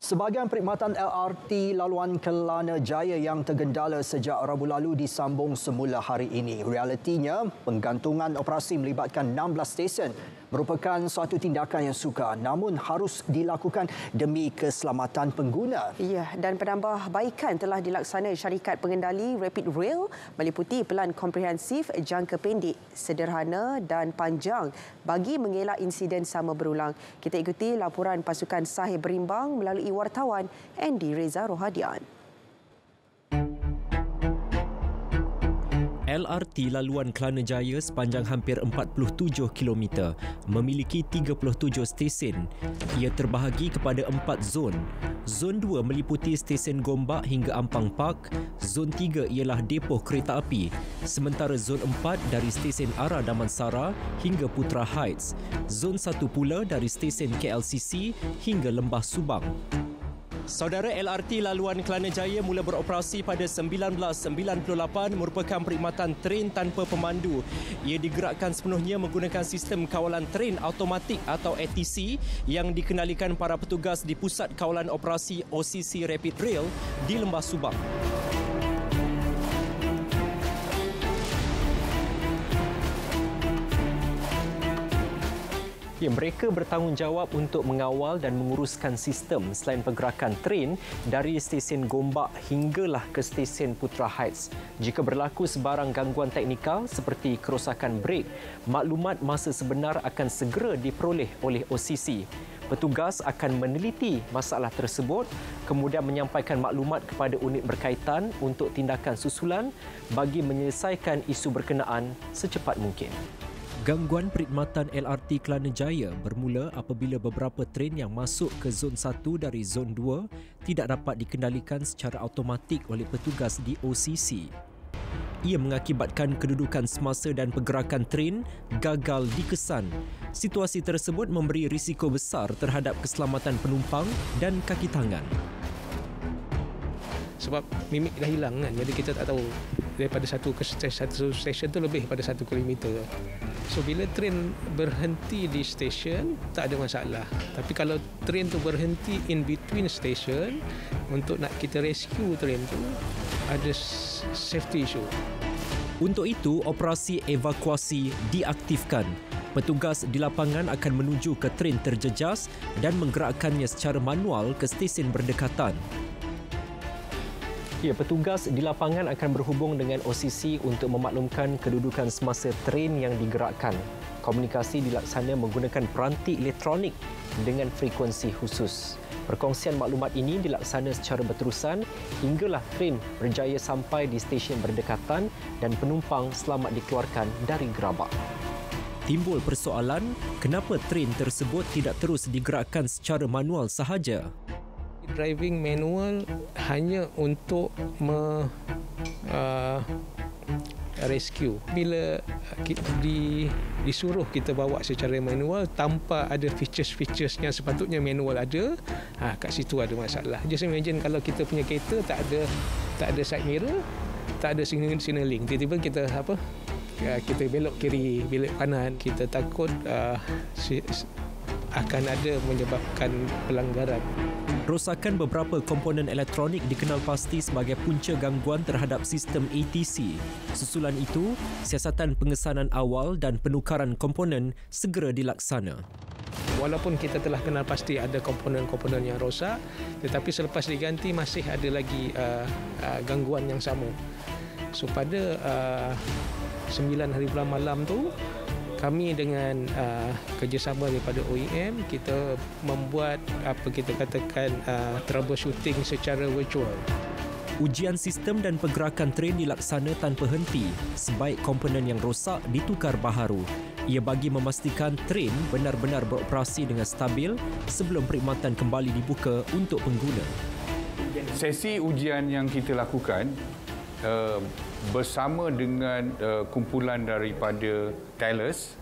Sebahagian perkhidmatan LRT laluan Kelana Jaya yang tergendala sejak Rabu lalu disambung semula hari ini. Realitinya, penggantungan operasi melibatkan 16 stesen merupakan suatu tindakan yang sukar namun harus dilakukan demi keselamatan pengguna. Ya, dan penambahbaikan telah dilaksana syarikat pengendali Rapid Rail meliputi pelan komprehensif jangka pendek, sederhana dan panjang bagi mengelak insiden sama berulang. Kita ikuti laporan pasukan sahih berimbang melalui wartawan Andy Reza Rohadian. LRT laluan Kelana Jaya sepanjang hampir 47 km memiliki 37 stesen. Ia terbahagi kepada 4 zon. Zon 2 meliputi stesen Gombak hingga Ampang Park. Zon 3 ialah depoh kereta api. Sementara zon 4 dari stesen Ara Damansara hingga Putra Heights. Zon 1 pula dari stesen KLCC hingga Lembah Subang. Saudara, LRT laluan Kelana Jaya mula beroperasi pada 1998 merupakan perkhidmatan tren tanpa pemandu. Ia digerakkan sepenuhnya menggunakan sistem kawalan tren automatik atau ATC yang dikendalikan para petugas di Pusat Kawalan Operasi OCC Rapid Rail di Lembah Subang. Mereka bertanggungjawab untuk mengawal dan menguruskan sistem selain pergerakan tren dari stesen Gombak hinggalah ke stesen Putra Heights. Jika berlaku sebarang gangguan teknikal seperti kerosakan brek, maklumat masa sebenar akan segera diperoleh oleh OCC. Petugas akan meneliti masalah tersebut, kemudian menyampaikan maklumat kepada unit berkaitan untuk tindakan susulan bagi menyelesaikan isu berkenaan secepat mungkin. Gangguan perkhidmatan LRT Kelana Jaya bermula apabila beberapa tren yang masuk ke zon 1 dari zon 2 tidak dapat dikendalikan secara automatik oleh petugas di OCC. Ia mengakibatkan kedudukan semasa dan pergerakan tren gagal dikesan. Situasi tersebut memberi risiko besar terhadap keselamatan penumpang dan kaki tangan. Sebab mimik dah hilang kan, jadi kita tak tahu daripada satu stesen tu lebih pada 1 kilometer. So bila tren berhenti di stesen tak ada masalah. Tapi kalau tren tu berhenti in between stesen untuk nak kita rescue tren tu ada safety issue. Untuk itu operasi evakuasi diaktifkan. Petugas di lapangan akan menuju ke tren terjejas dan menggerakkannya secara manual ke stesen berdekatan. Ya, petugas di lapangan akan berhubung dengan OCC untuk memaklumkan kedudukan semasa tren yang digerakkan. Komunikasi dilaksana menggunakan peranti elektronik dengan frekuensi khusus. Perkongsian maklumat ini dilaksana secara berterusan hinggalah tren berjaya sampai di stesen berdekatan dan penumpang selamat dikeluarkan dari gerabak. Timbul persoalan, kenapa tren tersebut tidak terus digerakkan secara manual sahaja? Driving manual hanya untuk rescue. Bila disuruh kita bawa secara manual tanpa ada features yang sepatutnya manual ada, kat situ ada masalah. Just imagine kalau kita punya kereta tak ada side mirror, tak ada signaling. Tiba-tiba kita kita belok kiri, belok kanan, kita takut akan ada menyebabkan pelanggaran. Rosakan beberapa komponen elektronik dikenal pasti sebagai punca gangguan terhadap sistem ATC. Susulan itu, siasatan pengesanan awal dan penukaran komponen segera dilaksana. Walaupun kita telah kenal pasti ada komponen-komponen yang rosak, tetapi selepas diganti masih ada lagi gangguan yang sama. So pada 9 hari bulan malam tu, kami dengan kerjasama daripada OEM, kita membuat apa kita katakan troubleshooting secara virtual. Ujian sistem dan pergerakan tren dilaksana tanpa henti. Sebaik komponen yang rosak ditukar baharu. Ia bagi memastikan tren benar-benar beroperasi dengan stabil sebelum perkhidmatan kembali dibuka untuk pengguna. Sesi ujian yang kita lakukan bersama dengan kumpulan daripada Thales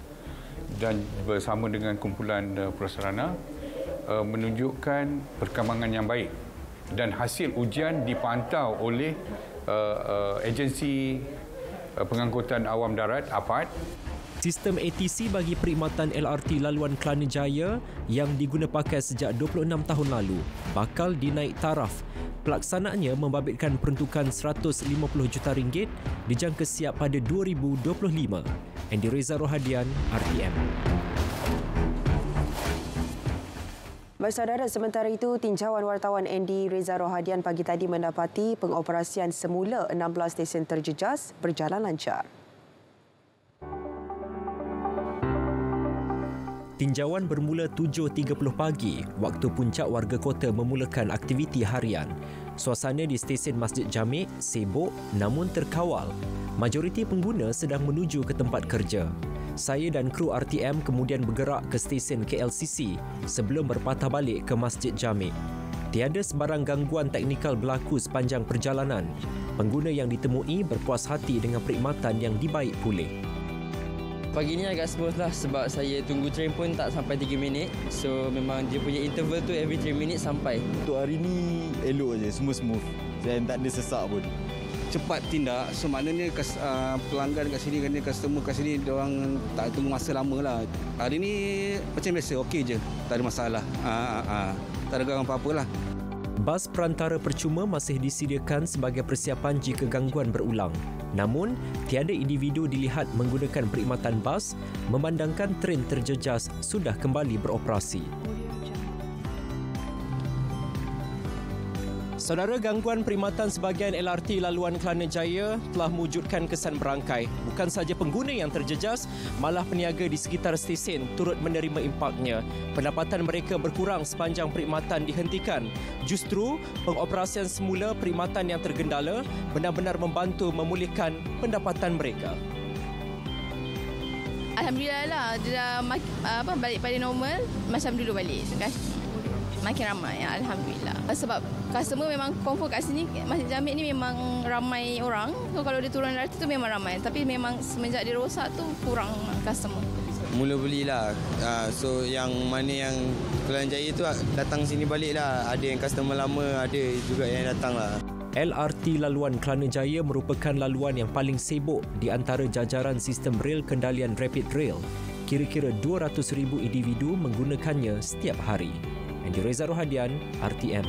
dan bersama dengan kumpulan prasarana menunjukkan perkembangan yang baik dan hasil ujian dipantau oleh agensi pengangkutan awam darat APAD Sistem ATC bagi perkhidmatan LRT laluan Kelana Jaya yang diguna pakai sejak 26 tahun lalu bakal dinaik taraf. Pelaksanaannya membabitkan peruntukan RM150 juta dijangka siap pada 2025. Andy Reza Rohadian, RTM. Baik saudara, sementara itu tinjauan wartawan Andy Reza Rohadian pagi tadi mendapati pengoperasian semula 16 stesen terjejas berjalan lancar. Tinjauan bermula 7.30 pagi, waktu puncak warga kota memulakan aktiviti harian. Suasana di stesen Masjid Jamek sibuk namun terkawal. Majoriti pengguna sedang menuju ke tempat kerja. Saya dan kru RTM kemudian bergerak ke stesen KLCC sebelum berpatah balik ke Masjid Jamek. Tiada sebarang gangguan teknikal berlaku sepanjang perjalanan. Pengguna yang ditemui berpuas hati dengan perkhidmatan yang dibaik pulih. Pagi ni agak smooth lah sebab saya tunggu train pun tak sampai 3 minit. So memang dia punya interval tu every 3 minit sampai. Untuk hari ni elok je, semua smooth dan tak ada sesak pun. Cepat tindak, so maknanya pelanggan kat sini, customer kat sini diorang tak tunggu masa lama lah. Hari ni macam biasa, okey je, tak ada masalah. Tak ada gangguan apa-apa lah. Bas perantara percuma masih disediakan sebagai persiapan jika gangguan berulang. Namun, tiada individu dilihat menggunakan perkhidmatan bas memandangkan tren terjejas sudah kembali beroperasi. Saudara, gangguan perkhidmatan sebahagian LRT laluan Kelana Jaya telah mewujudkan kesan berangkai. Bukan sahaja pengguna yang terjejas, malah peniaga di sekitar stesen turut menerima impaknya. Pendapatan mereka berkurang sepanjang perkhidmatan dihentikan. Justru, pengoperasian semula perkhidmatan yang tergendala benar-benar membantu memulihkan pendapatan mereka. Alhamdulillah lah, dia dah balik pada normal macam dulu balik. Makin ramai, ya, Alhamdulillah. Sebab customer memang confirm kat sini, Masjid Jamek ni memang ramai orang. So kalau dia turun LRT tu memang ramai. Tapi memang semenjak dia rosak tu kurang customer. Mula belilah. So yang mana yang Kelana Jaya tu datang sini balik lah. Ada yang customer lama, ada juga yang datang lah. LRT laluan Kelana Jaya merupakan laluan yang paling sibuk di antara jajaran sistem rel kendalian Rapid Rail. Kira-kira 200,000 individu menggunakannya setiap hari. Andy Reza Rohadian, RTM.